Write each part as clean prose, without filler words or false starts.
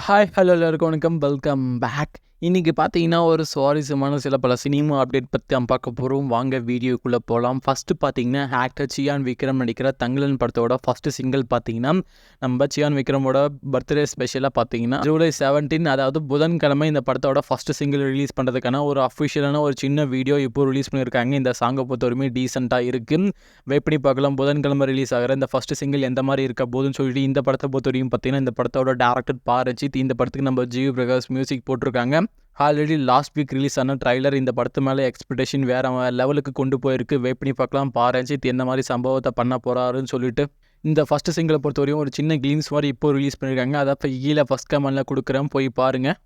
Hi hello எல்லாருக்கும் வணக்கம், welcome back. இன்றைக்கி பார்த்தீங்கன்னா ஒரு சுவாரஸ்யமான சில பல சினிமா அப்டேட் பற்றி நம்ம பார்க்க போகிறோம். வாங்க வீடியோக்குள்ளே போகலாம். ஃபஸ்ட்டு பார்த்தீங்கன்னா ஆக்டர் சியான் விக்ரம் நடிக்கிற தங்கலன் படத்தோட ஃபஸ்ட்டு சிங்கிள் பார்த்தீங்கன்னா நம்ம சியான் விக்ரமோட பர்த்டே ஸ்பெஷலாக பார்த்தீங்கன்னா ஜூலை 17, அதாவது புதன்கிழமை இந்த படத்தோட ஃபஸ்ட்டு சிங்கிள் ரிலீஸ் பண்ணுறதுக்கான ஒரு அஃபிஷியலான ஒரு சின்ன வீடியோ இப்போ ரிலீஸ் பண்ணியிருக்காங்க. இந்த சாங்கை பொறுத்தவரையுமே டீசெண்டாக இருக்குது. வெயிட் பண்ணி பார்க்கலாம் புதன்கிழமை ரிலீஸ் ஆகிற இந்த ஃபஸ்ட்டு சிங்கிள் எந்த மாதிரி இருக்க போதுன்னு சொல்லிட்டு. இந்த படத்தை பொறுத்தவரையும் பார்த்தீங்கன்னா இந்த படத்தோட டேரக்டர் பாரஞ்சித், இந்த படத்துக்கு நம்ம ஜிவி பிரகாஷ் மியூசிக் போட்டிருக்காங்க. ஆல்ரெடி லாஸ்ட் வீக் ரிலீஸ் ஆன ட்ரைலர் இந்த படத்து மேலே எக்ஸ்பெக்டேஷன் வேறு லெவலுக்கு கொண்டு போயிருக்கு. வெயிட் பண்ணி பார்க்கலாம் பாரஞ்சித் எந்த மாதிரி சம்பவத்தை பண்ண போகிறாருன்னு சொல்லிட்டு. இந்த ஃபஸ்ட்டு சிங்கிளை பொறுத்தவரையும் ஒரு சின்ன கிளீம்ஸ் மாதிரி இப்போ ரிலீஸ் பண்ணியிருக்காங்க. அதை இப்போ கீழே ஃபஸ்ட் கமெண்டில் கொடுக்குறேன், போய் பாருங்கள்.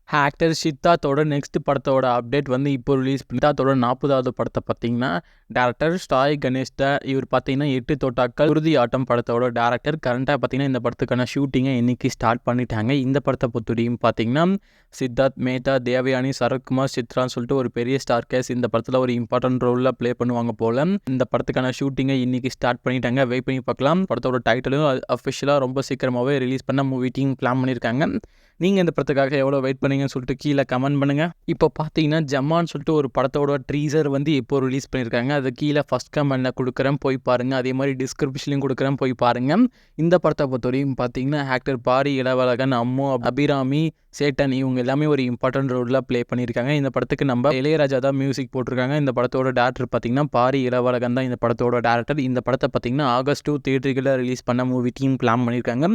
ஆக்டர் சித்தார்த்தோட நெக்ஸ்ட் படத்தோட அப்டேட் வந்து இப்போ ரிலீஸ் பண்ணி சித்தார்த்தோட 40வது படத்தை பார்த்தீங்கன்னா டேரக்டர் சாய் கணேஷ் இவர் பார்த்தீங்கன்னா 8 தோட்டாக்கள் உறுதி ஆட்டம் படத்தோட டேரக்டர். கரண்ட்டாக பார்த்தீங்கன்னா இந்த படத்துக்கான ஷூட்டிங்கை இன்றைக்கி ஸ்டார்ட் பண்ணிட்டாங்க. இந்த படத்தை பொறுத்தவரையும் பார்த்தீங்கன்னா சித்தார்த், மேத்தா, தேவயானி, சரத்குமார், சித்ரான்னு சொல்லிட்டு ஒரு பெரிய ஸ்டார் கேஸ் இந்த படத்தில் ஒரு இம்பார்ட்டன்ட் ரோலில் ப்ளே பண்ணுவாங்க போல். இந்த படத்துக்கான ஷூட்டிங்கை இன்றைக்கி ஸ்டார்ட் பண்ணிட்டாங்க. வெயிட் பண்ணி பார்க்கலாம். படத்தோட டைட்டிலும் அஃபிஷியலாக ரொம்ப சீக்கிரமாகவே ரிலீஸ் பண்ண மூவி டீம் பிளான் பண்ணியிருக்காங்க. நீங்கள் இந்த படத்துக்காக எவ்வளோ வெயிட் பண்ணீங்கன்னு சொல்லிட்டு கீழே கமெண்ட் பண்ணுங்கள். இப்போ பார்த்தீங்கன்னா ஜமான்னு சொல்லிட்டு ஒரு படத்தோட ட்ரீசர் வந்து இப்போ ரிலீஸ் பண்ணியிருக்காங்க. அதை கீழே ஃபஸ்ட் கமெண்டில் கொடுக்குறேன், போய் பாருங்கள். அதே மாதிரி டிஸ்கிரிப்ஷன்லையும் கொடுக்குறேன், போய் பாருங்கள். இந்த படத்தை பொறுத்தவரையும் பார்த்தீங்கன்னா ஆக்டர் பாரி இளவழகன், அம்மு, அபிராமி, சேட்டன் இவங்க எல்லாமே ஒரு இம்பார்ட்டன்ட் ரோலில் ப்ளே பண்ணியிருக்காங்க. இந்த படத்துக்கு நம்ம இளையராஜா தான் மியூசிக் போட்டிருக்காங்க. இந்த படத்தோட டேரக்டர் பார்த்தீங்கன்னா பாரி இளவழகன் தான் இந்த படத்தோட டேரக்டர். இந்த படத்தை பார்த்தீங்கன்னா ஆகஸ்ட் 2 தியேட்டர்களில் ரிலீஸ் பண்ண மூவி டீம் பிளான் பண்ணியிருக்காங்க.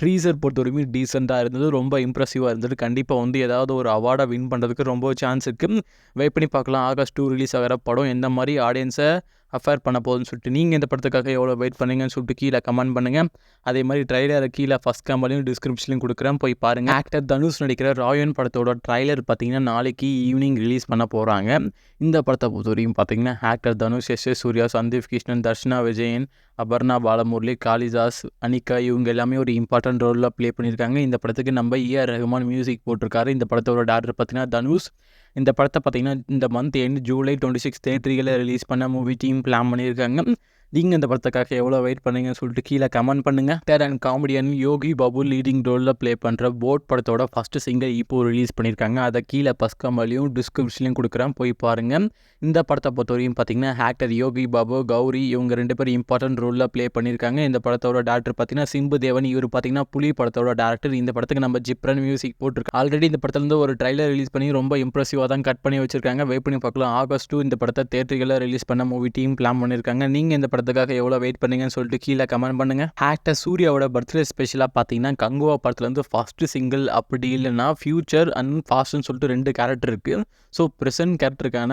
ட்ரீசர் பொறுத்தவரைக்கும் டீசெண்டாக இருந்தது, ரொம்ப இம்ப்ரெசிவாக இருந்தது. கண்டிப்பாக வந்து ஏதாவது ஒரு அவார்டை வின் பண்ணுறதுக்கு ரொம்ப சான்ஸ் இருக்குது. வெயிட் பண்ணி பார்க்கலாம் ஆகஸ்ட் 2 ரிலீஸ் ஆகிற படம் எந்த மாதிரி ஆடியன்ஸை அஃபேர் பண்ண போகுதுன்னு சொல்லிட்டு. நீங்கள் இந்த படத்துக்காக எவ்வளோ வெயிட் பண்ணீங்கன்னு சொல்லிட்டு கீழே கமெண்ட் பண்ணுங்கள். அதே மாதிரி ட்ரைலரை கீழே ஃபஸ்ட் கமெண்ட்லையும் டிஸ்கிரிப்ஷன்லையும் கொடுக்குறேன், போய் பாருங்கள். ஆக்டர் தனுஷ் நடிக்கிற ராயன் படத்தோட ட்ரைலர் பார்த்தீங்கன்னா நாளைக்கு ஈவினிங் ரிலீஸ் பண்ண போகிறாங்க. இந்த படத்தை பொறுத்தவரையும் பார்த்தீங்கன்னா ஆக்டர் தனுஷ், எஸ் சூர்யா, சந்தீப் கிருஷ்ணன், தர்ஷனா விஜயன், அபர்ணா பாலமுரளி, காளிதாஸ், அனிகா இவங்க எல்லாமே ஒரு இம்பார்ட்டன்ட் ரோலில் ப்ளே பண்ணியிருக்காங்க. இந்த படத்துக்கு நம்ம ஏஆர் ரஹ்மான் மியூசிக் போட்டிருக்காரு. இந்த படத்தோட டேரக்டர் பார்த்தீங்கன்னா தனுஷ். இந்த படத்தை பார்த்தீங்கன்னா இந்த மந்த் எண்ட் ஜூலை 26 தியேட்டர்களில் ரிலீஸ் பண்ண மூவி டீம் பிளான் பண்ணியிருக்காங்க. நீங்கள் இந்த படத்துக்காக எவ்வளோ வெயிட் பண்ணீங்கன்னு சொல்லிட்டு கீழே கமெண்ட் பண்ணுங்கள். Actor and comedian Yogi Babu leading ரோலில் ப்ளே பண்ணுற போட் படத்தோட ஃபஸ்ட்டு சிங்கிள் இப்போ ரிலீஸ் பண்ணியிருக்காங்க. அதை கீழே ஃபஸ்ட் கமெண்ட்லையும் டிஸ்கிரிப்ஷன்லையும் கொடுக்குறேன், போய் பாருங்கள். இந்த படத்தை பொறுத்தவரையும் பார்த்தீங்கன்னா ஆக்டர் யோகி பாபு, கௌரி இவங்க 2 பேரும் இம்பார்ட்டன்ட் ரோலில் ப்ளே பண்ணியிருக்காங்க. இந்த படத்தோட டேரக்டர் பார்த்தீங்கன்னா சிம்பு தேவன், இவர் பார்த்தீங்கன்னா புலி படத்தோட டேரக்டர். இந்த படத்துக்கு நம்ம ஜிப்ரன் மியூசிக் போட்டிருக்கோம். ஆல்ரெடி இந்த படத்துலேருந்து ஒரு ட்ரைலர் ரிலீஸ் பண்ணி ரொம்ப இம்ப்ரெசிவாக தான் கட் பண்ணி வச்சிருக்காங்க. வெயிட் பண்ணி பார்க்கலாம். ஆகஸ்ட் 2 இந்த படத்தை தியேட்டர்களில் ரிலீஸ் பண்ண மூவி டீம் பிளான் பண்ணியிருக்காங்க. நீங்கள் இந்த படத்துக்காக எவ்வளோ வெயிட் பண்ணீங்கன்னு சொல்லிட்டு கீழே கமெண்ட் பண்ணுங்கள். ஆக்டர் சூர்யாவோட பர்த்டே ஸ்பெஷலாக பார்த்தீங்கன்னா கங்குவா படத்துலேருந்து ஃபஸ்ட்டு சிங்கிள், அப்படி இல்லைன்னா ஃபியூச்சர் அண்ட் ஃபாஸ்ட்னு சொல்லிட்டு 2 கேரக்டர் இருக்குது. ஸோ ப்ரெசன்ட் கேரக்டருக்கான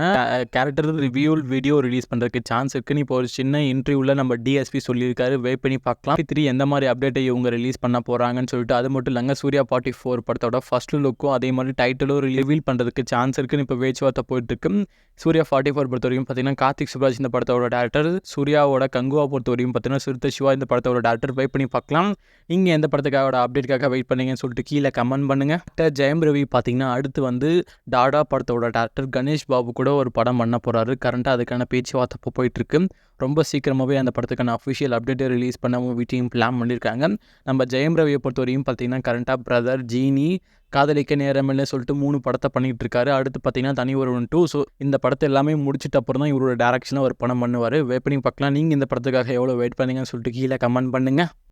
கேரக்டர் ரிவ்யூல் வீடியோ ரிலீஸ் பண்ணுறதுக்கு சான்ஸ் இருக்குன்னு இப்போ ஒரு சின்ன இன்டர்வியூவில் நம்ம டிஎஸ்பி சொல்லியிருக்காரு. வெயிட் பண்ணி பார்க்கலாம் 3 எந்த மாதிரி அப்டேட்டை இவங்க ரிலீஸ் பண்ண போகிறாங்கன்னு சொல்லிட்டு. அது மட்டும் இல்லைங்க, சூர்யா 44 படத்தோட ஃபர்ஸ்ட் லுக்கும் அதே மாதிரி டைட்டிலும் ரிவீல் பண்ணுறதுக்கு சான்ஸ் இருக்குன்னு இப்போ பேச்சுவார்த்தை போயிட்டுருக்கு. சூர்யா 44 பொறுத்த வரைக்கும் பார்த்தீங்கன்னா கார்த்திக் சுப்ராஜ் இந்த படத்தோட டேரக்டர். சூர்யாவோட கங்குவா பொறுத்த வரைக்கும் பார்த்தீங்கன்னா சிறுத்தை சிவா இந்த படத்தோட டேரக்டர். வெயிட் பண்ணி பார்க்கலாம். நீங்கள் எந்த படத்துக்காக அப்டேட்டுக்காக வெயிட் பண்ணீங்கன்னு சொல்லிட்டு கீழே கமெண்ட் பண்ணுங்கள். ஆக்டர் ஜெயம் ரவி பார்த்தீங்கன்னா அடுத்து வந்து டாடா படத்தோட டேரக்டர் கணேஷ் பாபு கூட ஒரு படம் பண்ண போகிறாரு. கரண்ட்டாக அதுக்கான பேச்சுவார்த்தை இப்போ போயிட்டுருக்கு. ரொம்ப சீக்கிரமாகவே அந்த படத்துக்கான அஃபிஷியல் அப்டேட்டை ரிலீஸ் பண்ண மூவி டீம் பிளான் பண்ணியிருக்காங்க. நம்ம ஜெயம் ரவியை பொறுத்த வரையும் பார்த்தீங்கன்னா கரண்ட்டாக பிரதர், ஜீனி, காதலிக்க நேரமில்லை சொல்லிட்டு 3 படத்தை பண்ணிகிட்டு இருக்காரு. அடுத்து பார்த்தீங்கன்னா தனி ஒருவன் 2. ஸோ இந்த படத்தை எல்லாமே முடிச்சிட்ட அப்புறம் தான் இவரோட டேரக்ஷனில் ஒரு படம் பண்ணுவார். வெயிட் பண்ணி பார்க்கலாம். நீங்கள் இந்த படத்துக்காக எவ்வளோ வெயிட் பண்ணீங்கன்னு சொல்லிட்டு கீழே கமெண்ட் பண்ணுங்கள்.